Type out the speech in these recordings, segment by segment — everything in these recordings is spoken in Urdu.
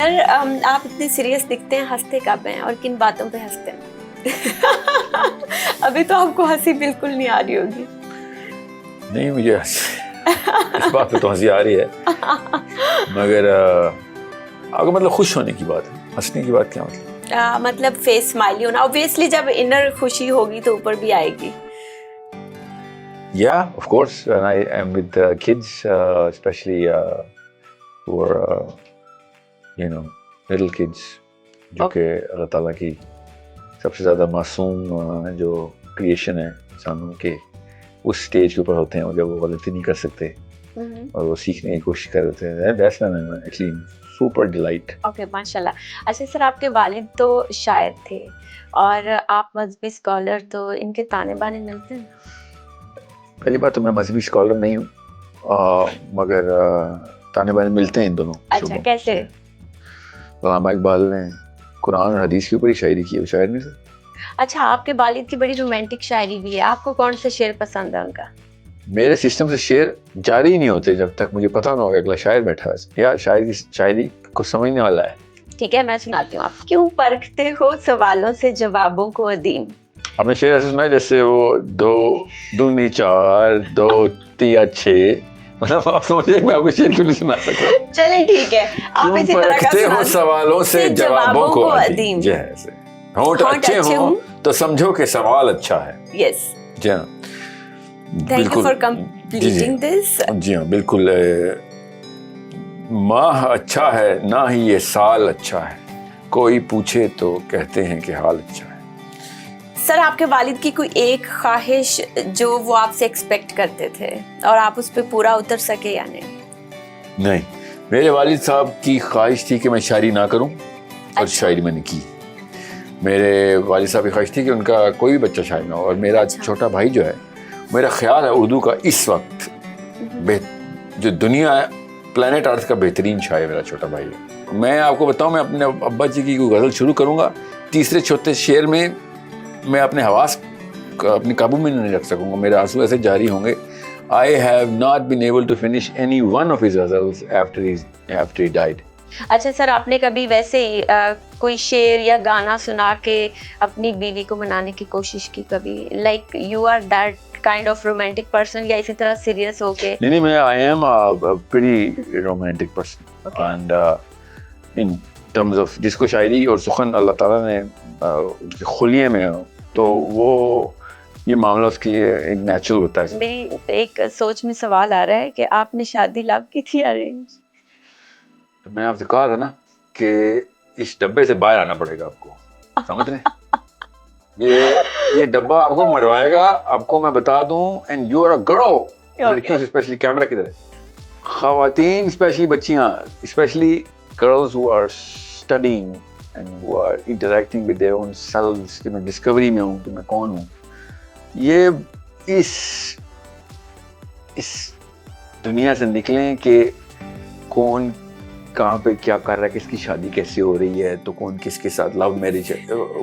سر آپ اتنے سیریس دکھتے ہیں, ہنستے کب ہیں اور کن باتوں پہ ہنستے ہیں؟ ابھی تو آپ کو ہنسی بالکل نہیں آ رہی ہوگی. نہیں, مجھے اس بات پہ تو ہنسی آ رہی ہے, مگر اگر مطلب خوش ہونے کی بات ہے, ہنسنے کی بات کیا مطلب؟ مطلب فیس اسمائلی ہونا, اوبویسلی جب انر خوشی ہوگی تو اوپر بھی آئے گی. Yeah, of course. When I am with kids, especially who are, little kids, جو کہ اللہ تعالیٰ کی سب سے زیادہ معصوم جو کریشن ہے انسانوں کے, اس اسٹیج کے اوپر ہوتے ہیں, اور جب وہ غلطی نہیں کر سکتے اور وہ سیکھنے کی کوشش کر رہے ہیں, that's when I'm actually super delight. Okay, ماشاء اللہ. اچھا سر, آپ کے والد تو شاعر تھے اور آپ مذہبی اسکالر, تو ان کے تانے بانے ملتے ہیں؟ پہلی بات تو میں مذہبی اسکالر نہیں ہوں, مگر تانے بانے ملتے ہیں ان دونوں. اچھا, کیسے؟ علامہ اقبال نے قرآن اور حدیث کے اوپر ہی شاعری کی ہے, وہ شاعر نہیں تھے. اچھا, آپ کے والد کی بڑی رومانٹک شاعری بھی ہے, آپ کو کون سے شعر پسند ہے ان کا؟ میرے سسٹم سے شعر جاری ہی نہیں ہوتے جب تک مجھے پتا نہ ہوگا اگلا شاعر بیٹھا ہے یا شاعری کو سمجھنے والا ہے. ٹھیک ہے, میں سناتی ہوں. آپ کیوں پرکھتے ہو سوالوں سے جوابوں کو عدیم؟ آپ نے شعر ایسے سنا ہے جیسے وہ 2 دونی 4 2 3 6, مطلب آپ سمجھے میں آپ کو شعر کیوں نہیں سنا سکتا. چلیں ٹھیک ہے, آپ اسی طرح کا پرکھتے ہو سوالوں سے جوابوں کو عدیم. جیسے ہونٹ اچھے ہوں تو سمجھو کہ سوال اچھا ہے. یس, جی ہاں, تھینک یو فار کمپلیٹنگ دس. جی ہاں بالکل. ماہ اچھا ہے نہ ہی یہ سال اچھا ہے, کوئی پوچھے تو کہتے ہیں کہ حال اچھا ہے. سر, آپ کے والد کی کوئی ایک خواہش جو وہ آپ سے ایکسپیکٹ کرتے تھے اور آپ اس پہ پورا اتر سکے یا نہیں؟ نہیں, میرے والد صاحب کی خواہش تھی کہ میں شاعری نہ کروں, اور شاعری میں نے کی. میرے والد صاحب کی خواہش تھی کہ ان کا کوئی بھی بچہ شاعر نہ ہو, اور میرا چھوٹا بھائی جو ہے, میرا خیال ہے اردو کا اس وقت جو دنیا ہے, پلانٹ ارتھ کا بہترین شاعر میرا چھوٹا بھائی ہے. میں آپ کو بتاؤں, میں اپنے ابا جی کی کوئی غزل شروع کروں گا, تیسرے چوتھے شعر میں میں اپنے حواس اپنے قابو میں نہیں رکھ سکوں گا, میرے آنسو ایسے جاری ہوں گے. I have not been able to finish any one of his ghazals after he died. اچھا سر, آپ نے کبھی ویسے کوئی شعر یا گانا سنا کے اپنی بیوی کو منانے کی کوشش کی کبھی, like you are that kind of romantic person, یا اسی طرح سیریس ہو کے؟ نہیں, میں I am a pretty romantic person. And in terms of جس کو شاعری اور سخن اللہ تعالیٰ نے خلیے میں, تو وہ یہ معاملہ اس کی ایک نیچرل ہوتا ہے. میری ایک سوچ میں سوال آ رہا ہے کہ آپ نے شادی لو کی تھی ارینج؟ میں آپ سے کہا تھا نا کہ اس ڈبے سے باہر آنا پڑے گا آپ کو, سمجھ رہے ہیں؟ یہ ڈبہ آپ کو مروائے گا, آپ کو میں بتا دوں. And you are a girl, لڑکیوں سے اسپیشلی, کیمرہ کدھر ہے, خواتین اسپیشلی بچیاں, specially girls who are studying and who are interacting with their own selves, کہ میں ڈسکوری میں ہوں کہ میں کون ہوں. یہ اس دنیا سے نکلیں کہ کون کہاں پہ کیا کر رہا ہے, کس کی شادی کیسے ہو رہی ہے, تو کون کس کے ساتھ لو میرج ہے,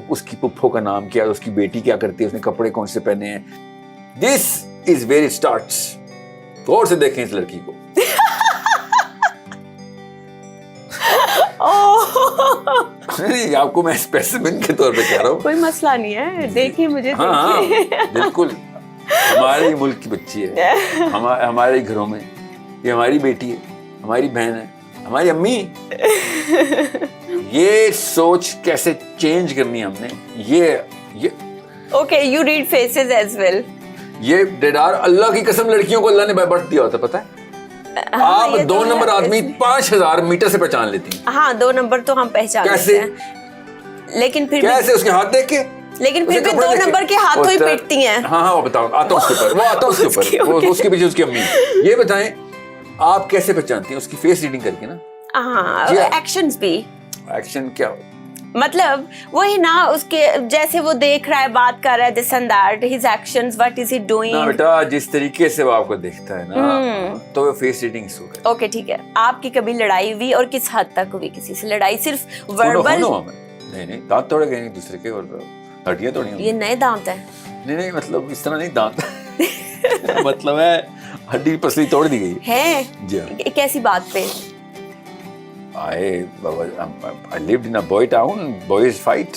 اس کی پپھو کا نام کیا ہے, اس کی بیٹی کیا کرتی ہے, اس نے کپڑے کون سے پہنے ہیں. This is where it starts. غور سے دیکھیں اس لڑکی کو. نہیں, آپ کو میں اسپیسیمن کے طور پہ کہہ رہا ہوں, کوئی مسئلہ نہیں ہے, دیکھیے مجھے. ہاں بالکل, ہمارے ملک کی بچی ہے, ہمارے گھروں میں, یہ ہماری بیٹی ہے, ہماری بہن ہے, ہماری امی. یہ سوچ کیسے چینج کرنی ہے ہم نے, یہ okay, you read faces as well. یہ ڈیڈار, اللہ کی قسم لڑکیوں کو اللہ نے بائی برتھ دیا ہوتا, پتہ ہے؟ آپ 2 نمبر آدمی 5000 میٹر سے پہچان لیتی ہیں. ہاں, 2 نمبر تو ہم پہچان لیتے ہیں, لیکن پھر کیسے اس کے ہاتھ دیکھ کے, لیکن پھر بھی 2 نمبر کے ہاتھوں ہی پیٹتی ہیں. ہاں وہ بتاؤ, آتا ہوں اس کے اوپر, وہ آتا ہوں اس کے اوپر, وہ اس کے پیچھے اس کی امی. یہ بتائیں آپ کیسے پہچانتی ہیں؟ اس کی فیس ریڈنگ کر کے نا. ہاں, ایکشنز بھی. ایکشن کیا مطلب وہی نا, اس کے جیسے وہ دیکھ رہا ہے, بات کر رہا ہے, this and that, his actions, what is he doing. نا بیٹا, جس طریقے سے وہ آپ کو دیکھتا ہے نا, تو وہ فیس ریڈنگ سو ہے. اوکے ٹھیک ہے, آپ کی کبھی لڑائی ہوئی, اور کس حد تک ہوئی کسی سے لڑائی؟ صرف وربل؟ نہیں, دانت توڑے گئے دوسرے کے, اور ہڈیاں توڑی. یہ نئے دانت ہیں؟ نہیں, مطلب اس طرح نہیں, دانت مطلب ہے ہڈی پسلی توڑ دی گئی ہے. جی, کیسی بات پہ؟ I lived in a boy town, boys fight,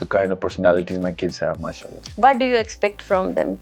the kind of personalities my kids have, mashallah. What do you expect from them?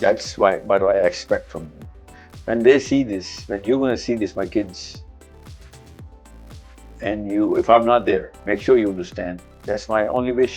That's what I expect from them. When they see this, when you're going to see this, my kids, and you, if I'm not there, make sure you understand. That's my only wish.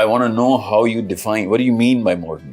I want to know how you define, what do you mean by modern?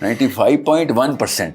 95.1%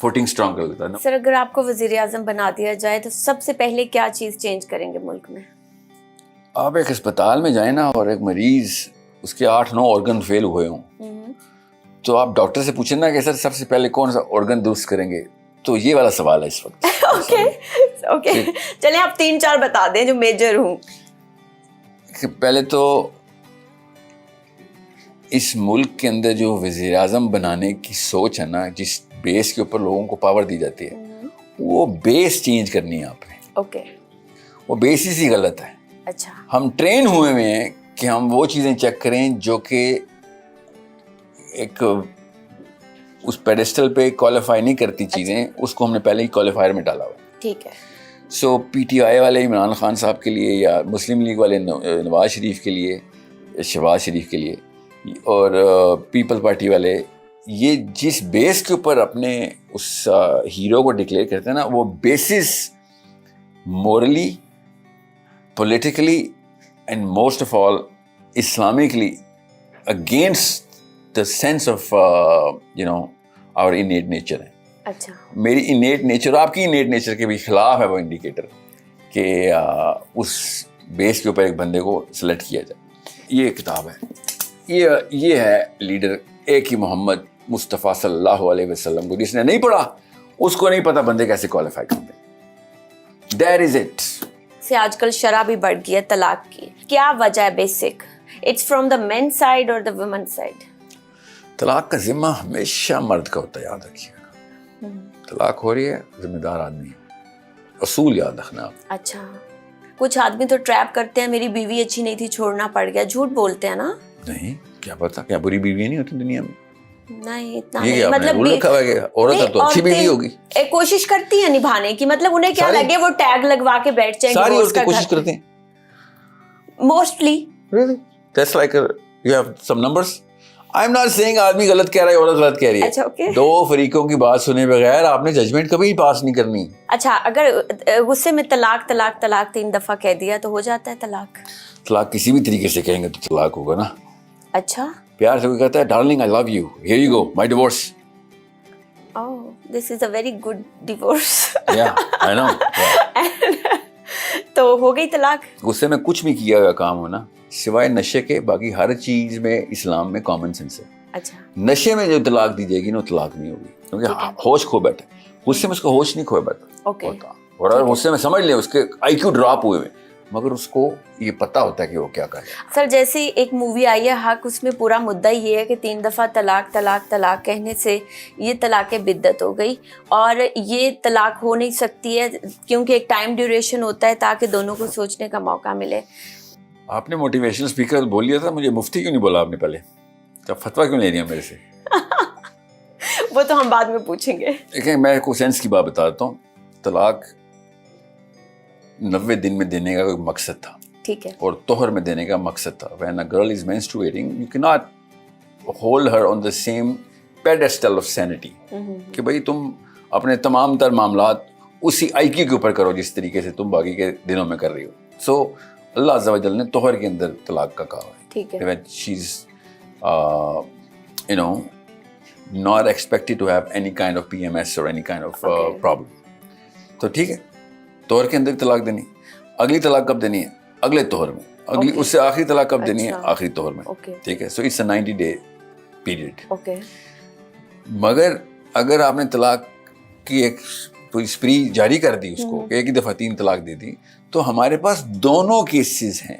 footing strong کر دیتا ہے نا. سر اگر آپ کو وزیر اعظم بنا دیا جائے تو سب سے پہلے کیا چیز چینج کریں گے ملک میں؟ آپ ایک اسپتال میں جائیں نا اور ایک مریض اس کے 8-9 آرگن فیل ہوئے ہوں تو آپ ڈاکٹر سے پوچھیں نا کہ سر سب سے پہلے کون سا آرگن درست کریں گے, تو یہ والا سوال ہے اس وقت. اوکے چلیں آپ 3-4 بتا دیں جو میجر ہوں. پہلے تو اس ملک کے اندر جو وزیر اعظم بنانے کی سوچ ہے نا, جس بیس کے اوپر لوگوں کو پاور دی جاتی ہے, وہ بیس چینج کرنی ہے آپ نے. اوکے وہ بیسس ہی غلط ہے. اچھا ہم ٹرین ہوئے ہوئے ہیں کہ ہم وہ چیزیں چیک کریں جو کہ ایک اس پیڈسٹل پہ کوالیفائی نہیں کرتی چیزیں, اس کو ہم نے پہلے ہی کوالیفائر میں ڈالا ہوا. ٹھیک ہے. سو پی ٹی آئی والے عمران خان صاحب کے لیے یا مسلم لیگ والے نواز شریف کے لیے, شہباز شریف کے لیے, اور پیپل پارٹی والے, یہ جس بیس کے اوپر اپنے اس ہیرو کو ڈکلیئر کرتے ہیں نا, وہ basis morally, politically and most of all Islamically against the sense of our innate nature ہے. اچھا میری innate nature آپ کی innate nature کے بھی خلاف ہے وہ انڈیکیٹر کہ اس بیس کے اوپر ایک بندے کو سلیکٹ کیا جائے. یہ کتاب ہے, یہ ہے لیڈر ایک ہی محمد مصطفیٰ صلی اللہ علیہ وسلم کو جس نے نہیں پڑھا اس کو نہیں پتا بندے کیسے کوالیفائی کرتے ہیں. That is it. سے آج کل شرح بھی بڑھ گئی ہے طلاق کی, کیا وجہ ہے basic? It's from the man side اور دا ویمن سائڈ؟ طلاق کا ذمہ ہمیشہ مرد کا ہوتا ہے, یاد رکھیے گا. طلاق ہو رہی ہے, ذمہ دار آدمی ہے, اصول یاد رکھنا آپ. اچھا کچھ آدمی تو ٹریپ کرتے ہیں میری بیوی اچھی نہیں تھی چھوڑنا پڑ گیا, جھوٹ بولتے ہیں نا. نہیں, کیا پتا کیا بری بیویاں نہیں ہوتی دنیا میں؟ نہیں اتنا یہ نہیں, مطلب رول رکھا ہوا ہے کہ عورت تو اچھی بیوی ہوگی. کوشش کرتی ہے نبھانے کی, مطلب انہیں کیا لگے وہ ٹیگ لگوا کے بیٹھ جائیں. ساری عورتیں کوشش کرتی ہیں mostly. Really? That's like you have some numbers. I'm not saying آدمی غلط کہہ رہا ہے, عورت غلط کہہ رہی ہے. اچھا اوکے. دو فریقوں کی بات سنے بغیر آپ نے ججمنٹ کبھی پاس نہیں کرنی. اچھا اگر غصے میں طلاق طلاق طلاق 3 دفعہ کہہ دیا تو ہو جاتا ہے طلاق؟ طلاق کسی بھی طریقے سے کہیں گے تو طلاق ہوگا نا. اچھا پیار سے کوئی کہتا ہے darling I love you, here you go my divorce. Oh this is a very good divorce. یا آئی نو. تو ہو گئی طلاق. غصے میں کچھ بھی کیا ہوا کام ہونا سوائے نشے کے, باقی ہر چیز میں اسلام میں کامن سینس ہے. اچھا نشے میں جو طلاق دی جائے گی نا وہ طلاق نہیں ہوگی, کیونکہ ہوش کھو بیٹھے. غصے میں اس کا ہوش نہیں کھویا بیٹھا. اوکے. اور غصے میں سمجھ لیں اس کے آئی کیو ڈراپ ہوئے ہوئے, مگر اس کو یہ پتا ہوتا ہے کہ وہ کیا کرے. سر جیسے ایک مووی آئی ہے حق, اس میں پورا مدعا یہ ہے کہ 3 دفعہ طلاق طلاق طلاق کہنے سے یہ طلاق بدعت ہو گئی, اور یہ طلاق ہو نہیں سکتی ہے کیونکہ ایک ٹائم ڈیوریشن ہوتا ہے تاکہ دونوں کو سوچنے کا موقع ملے. آپ نے موٹیویشنل اسپیکر بول لیا تھا, مجھے مفتی کیوں نہیں بولا آپ نے پہلے؟ کیا فتویٰ کیوں لے رہی ہیں میرے سے؟ وہ تو ہم بعد میں پوچھیں گے. دیکھیں میں کو سینس کی بات بتاتا ہوں. طلاق 90 دن میں دینے کا کوئی مقصد تھا, ٹھیک ہے, اور طہر میں دینے کا مقصد تھا. When a girl is menstruating, you cannot hold her on the same pedestal of sanity. کہ بھئی تم اپنے تمام تر معاملات اسی آئی کیو کے اوپر کرو جس طریقے سے تم باقی کے دنوں میں کر رہی ہو. سو اللہ عز و جل نے طہر کے اندر طلاق کا کہا ہے. ٹھیک ہے. When she's not expected to have any kind of PMS or any kind of problem. تو ٹھیک ہے, طہر کے اندر طلاق دینی. اگلی طلاق کب دینی ہے؟ اگلے طہر میں. اگلی اس سے آخری طلاق کب دینی ہے؟ آخری طہر میں. ٹھیک ہے. So it's a 90-day period. Okay. مگر اگر آپ نے طلاق کی ایک پوری اسپری جاری کر دی اس کو, ایک ہی دفعہ 3 طلاق دے دی, تو ہمارے پاس دونوں کیسز ہیں.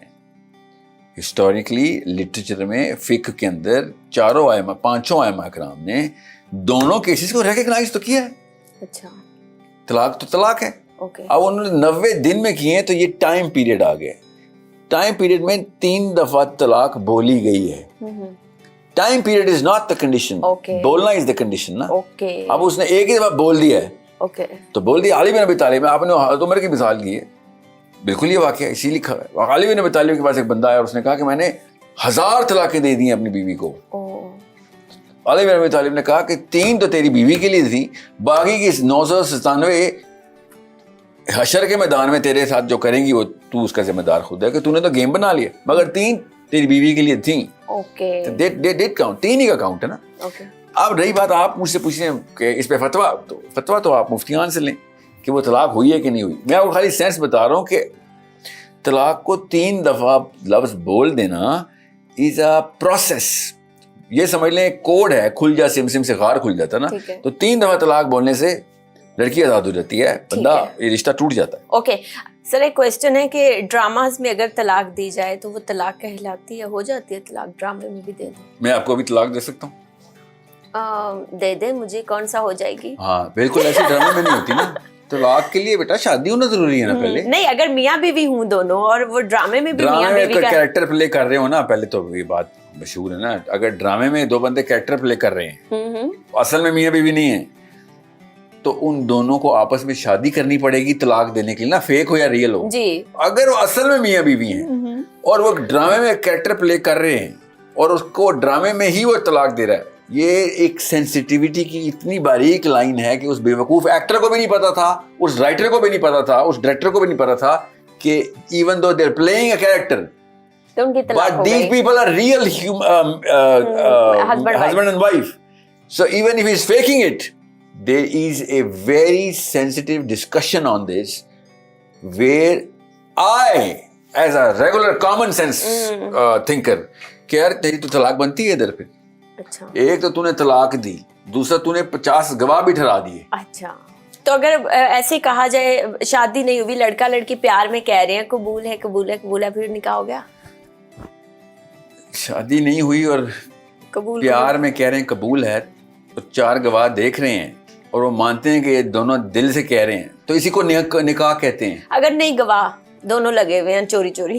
ہسٹوریکلی لٹریچر میں فقہ کے اندر 5 ائمہ اکرام نے دونوں کیسز کو ریکگنائز تو کیا ہے. اچھا. طلاق تو طلاق ہے. اوکے. اب انہوں نے 90 دن میں کیے ہیں تو یہ ٹائم پیریڈ آ گیا. ٹائم پیریڈ میں 3 دفعہ طلاق بولی گئی ہے. Time period is not the condition, بولنا از دا کنڈیشن نا. اب اس نے ایک ہی دفعہ بول دیا ہے, تو بول دیا. علی بن ابی طالب میں آپ نے حضرت عمر کی مثال دی ہے, بالکل یہ واقعہ اسی لکھا ہے. علی بن ابی طالب کے پاس ایک بندہ آیا اور اس نے کہا کہ میں نے 1000 طلاقیں دے دی ہیں اپنی بیوی کو. علی بن ابی طالب نے کہا کہ 3 تو تیری بیوی کے لیے تھی, باقی کی 997 حشر کے میدان میں تیرے ساتھ جو کریں گی وہ تو اس کا ذمہ دار خود ہے, کہ تو نے تو گیم بنا لیا, مگر 3 تیری بیوی کے لیے تھیں. اوکے. ڈیٹ کاؤنٹ 3 ہی کا کاؤنٹ ہے نا. اب رہی بات آپ مجھ سے پوچھیں کہ اس پہ فتوا تو آپ مفتیان سے لیں کہ وہ طلاق ہوئی ہے کہ نہیں ہوئی. میں آپ کو خالی سینس بتا رہا ہوں کہ طلاق کو 3 دفعہ لفظ بول دینا از اے پروسیس. یہ سمجھ لیں کوڈ ہے, کھل جا سم سے غار کھل جاتا نا, تو 3 دفعہ طلاق بولنے سے لڑکی آزاد ہو جاتی ہے, بندہ یہ رشتہ ٹوٹ جاتا ہے. اوکے سر, ایک کوشچن ہے کہ ڈراماز میں اگر طلاق دی جائے تو وہ طلاق کہلاتی ہے, ہو جاتی ہے طلاق؟ ڈرامے میں بھی دے دو. میں آپ کو ابھی طلاق دے سکتا ہوں, دے دے مجھے, کون سا ہو جائے گی؟ ہاں بالکل ایسی ڈرامے میں نہیں ہوتی نا. طلاق کے لیے بیٹا شادی ہونا ضروری ہے نا پہلے. نہیں, اگر میاں بیوی ہوں دونوں اور وہ ڈرامے میں بھی میاں بیوی کا کیریکٹر پلے کر رہے ہو نا, پہلے تو یہ بات مشہور ہے نا, اگر ڈرامے میں 2 بندے کیریکٹر پلے کر رہے ہیں, اصل میں میاں بیوی نہیں ہے, تو ان دونوں کو آپس میں شادی کرنی پڑے گی طلاق دینے کے لیے نا, فیک ہو یا ریئل ہو. جی, اگر وہ اصل میں میاں بیوی ہیں اور وہ ڈرامے میں کیریکٹر پلے کر رہے ہیں اور اس کو ڈرامے میں ہی وہ طلاق دے رہا ہے, یہ ایک سینسٹیوٹی کی اتنی باریک لائن ہے کہ اس بے وقوف ایکٹر کو بھی نہیں پتا تھا, اس رائٹر کو بھی نہیں پتا تھا, اس ڈائریکٹر کو بھی نہیں پتا تھا کہ even though they are playing a character, but these people are real husband and wife. So even if he's faking it, there is a very sensitive discussion on this where I, as a regular common sense thinker, کہ یار تیری تو طلاق بنتی ہے ادھر پہ. اچھا, ایک تو تو نے طلاق دی, دوسرا تو نے 50 گواہ بھی ٹھہرا دیے. اچھا, تو اگر ایسے کہا جائے شادی نہیں ہوئی, لڑکا لڑکی پیار میں کہہ رہے ہیں قبول ہے قبول ہے قبول ہے, پھر نکاح ہو گیا؟ شادی نہیں ہوئی اور قبول پیار میں کہہ رہے ہیں قبول ہے, تو 4 گواہ دیکھ رہے ہیں اور وہ مانتے ہیں کہ یہ دونوں دل سے کہہ رہے ہیں, تو اسی کو نکاح کہتے ہیں. اگر نہیں گواہ دونوں لگے ہوئے ہیں چوری چوری,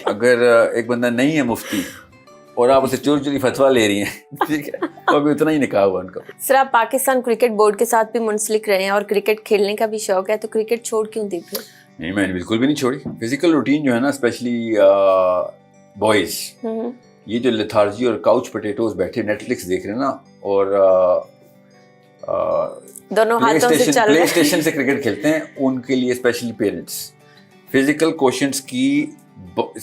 اگر ایک بندہ نہیں ہے مفتی اور آپ اسے چوری چوری فتویٰ لے رہی ہیں, ٹھیک ہے, تو ابھی اتنا ہی نکاح ہوا ان کا. سر, آپ پاکستان کرکٹ بورڈ کے ساتھ بھی منسلک رہے ہیں اور کرکٹ کھیلنے کا بھی شوق ہے, تو کرکٹ چھوڑ کیوں دی پھر؟ نہیں, میں نے بالکل بھی نہیں چھوڑی. فزیکل روٹین جو ہے نا, اسپیشلی بوائز, یہ جو لیتھارجی اور کاؤچ پوٹیٹوز بیٹھے نیٹ فلکس دیکھ رہے ہیں نا, اور دونوں ہاتھوں سے چل پلے اسٹیشن سے کرکٹ کھیلتے ہیں, ان کے لیے اسپیشلی پیرنٹس فزیکل کوشنٹس کی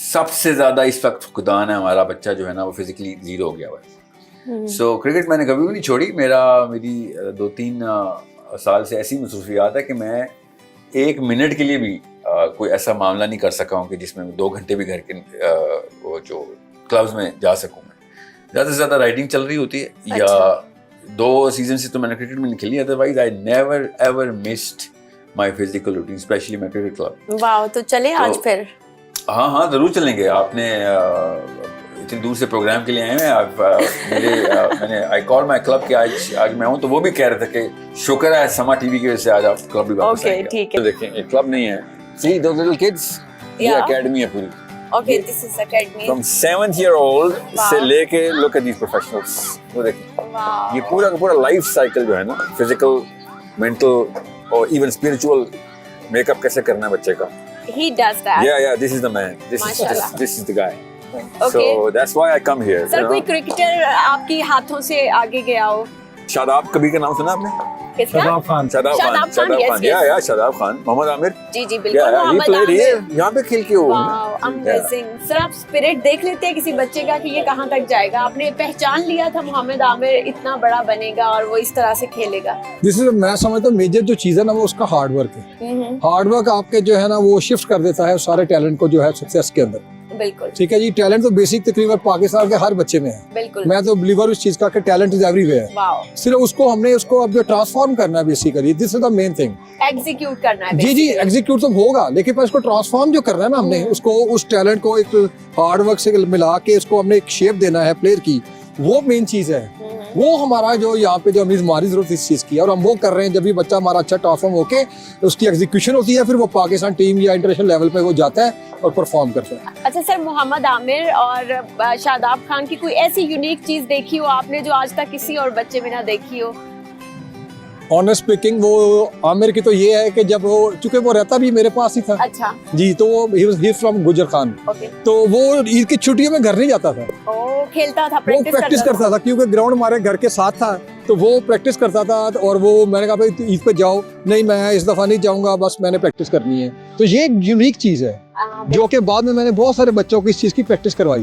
سب سے زیادہ اس وقت فقدان ہے. ہمارا بچہ جو ہے نا وہ فزیکلی زیرو ہو گیا ہوا ہے. سو کرکٹ میں نے کبھی بھی نہیں چھوڑی. میری 2-3 سال سے ایسی مصروفیات ہے کہ میں 1 منٹ کے لیے بھی کوئی ایسا معاملہ نہیں کر سکا ہوں کہ جس میں 2 گھنٹے بھی گھر کے وہ جو کلبز میں جا سکوں. میں زیادہ سے زیادہ رائڈنگ چل رہی ہوتی ہے, یا 2 سیزن سے تو میں نے کرکٹ میں نہیں کھیلی, otherwise I never ever missed my physical routine, especially my cricket club. Wow, تو چلیں آج پھر. ہاں ضرور چلیں گے. آپ نے اتنی دور سے پروگرام کے لیے آئے ہیں, میں نے آئی کال مائی کلب کہ آج میں ہوں, تو وہ بھی کہہ رہے تھے کہ شکر ہے سما ٹی وی کی وجہ سے آج آپ کلب بھی واپس آئیں گے. دیکھیں یہ کلب نہیں ہے, سی دوز لٹل کڈس, یہ اکیڈمی ہے پوری. Okay, this is academy. From 7th year old سے لے کے look at these professionals. وہ دیکھیں یہ پورا کا پورا لائف سائیکل جو ہے نا, فزیکل, مینٹل اور ایون اسپرچل میک اپ کیسے کرنا ہے بچے کا. He does that. Yeah, this is the man. This is the guy. So that's why I come here. سر, کوئی کرکٹر آپ کی ہاتھوں سے آگے گیا ہو؟ شاداب کبھی کا نام سنا آپ نے؟ شاداب خان. شاداب خان, محمد عامر. جی بالکل, محمد عامر یہاں پہ کھیل کے ہو. امیزنگ. سر, آپ اسپرٹ دیکھ لیتے ہیں کسی بچے کا کہ یہ کہاں تک جائے گا؟ آپ نے پہچان لیا تھا محمد عامر اتنا بڑا بنے گا اور وہ اس طرح سے کھیلے گا؟ میں سمجھتا ہوں میجر جو چیز ہے نا وہ اس کا ہارڈ ورک ہے. ہارڈ ورک آپ کے جو ہے نا وہ شفٹ کر دیتا ہے سارے ٹیلنٹ کو جو ہے سکسیس کے اندر. بالکل ٹھیک ہے جی, ٹیلنٹ تو بیسک تقریباً پاکستان کے ہر بچے میں ہے. بالکل, میں تو بلیور اس چیز کا کہ ٹیلنٹ از ایوری ویئر. صرف اس کو ہم نے اس کو اب جو ٹرانسفارم کرنا ہے بیسیکلی, دس از دا مین تھنگ. ایگزیکیوٹ کرنا ہے. جی ایگزیکیوٹ تو ہوگا, لیکن پھر اس کو ٹرانسفارم جو کرنا ہے نا ہم نے, اس کو اس ٹیلنٹ کو ایک ہارڈ ورک سے ملا کے اس کو ہم نے ایک شیپ دینا ہے پلیئر کی, وہ مین چیز ہے. وہ ہمارا جو یہاں پہ جو ہماری ضرورت اس چیز کی ہے, اور ہم وہ کر رہے ہیں. جب بھی بچہ ہمارا اچھا ٹرانسفارم ہو کے اس کی ایگزیکیوشن ہوتی ہے, پھر وہ پاکستان ٹیم یا انٹرنیشنل لیول پہ وہ جاتا ہے اور پرفارم کرتا ہے. اچھا سر, محمد عامر اور شاداب خان کی کوئی ایسی یونیک چیز دیکھی ہو آپ نے جو آج تک کسی اور بچے میں نہ دیکھی ہو؟ آنیسٹ اسپیکنگ, وہ عامر کی تو یہ ہے کہ جب وہ چونکہ وہ رہتا بھی میرے پاس ہی تھا. اچھا جی, تو وہ ہی فرام گجر خان, تو وہ عید کی چھٹیوں میں گھر نہیں جاتا تھا. کھیلتا تھا, وہ پریکٹس کرتا تھا, کیونکہ گراؤنڈ ہمارے گھر کے ساتھ تھا, تو وہ پریکٹس کرتا تھا. اور وہ میں نے کہا بھائی عید پہ جاؤ, نہیں میں اس دفعہ نہیں جاؤں گا, بس میں نے پریکٹس کرنی ہے. تو یہ ایک یونیک چیز ہے جو کہ بعد میں نے بہت سارے بچوں کو اس چیز کی پریکٹس کروائی.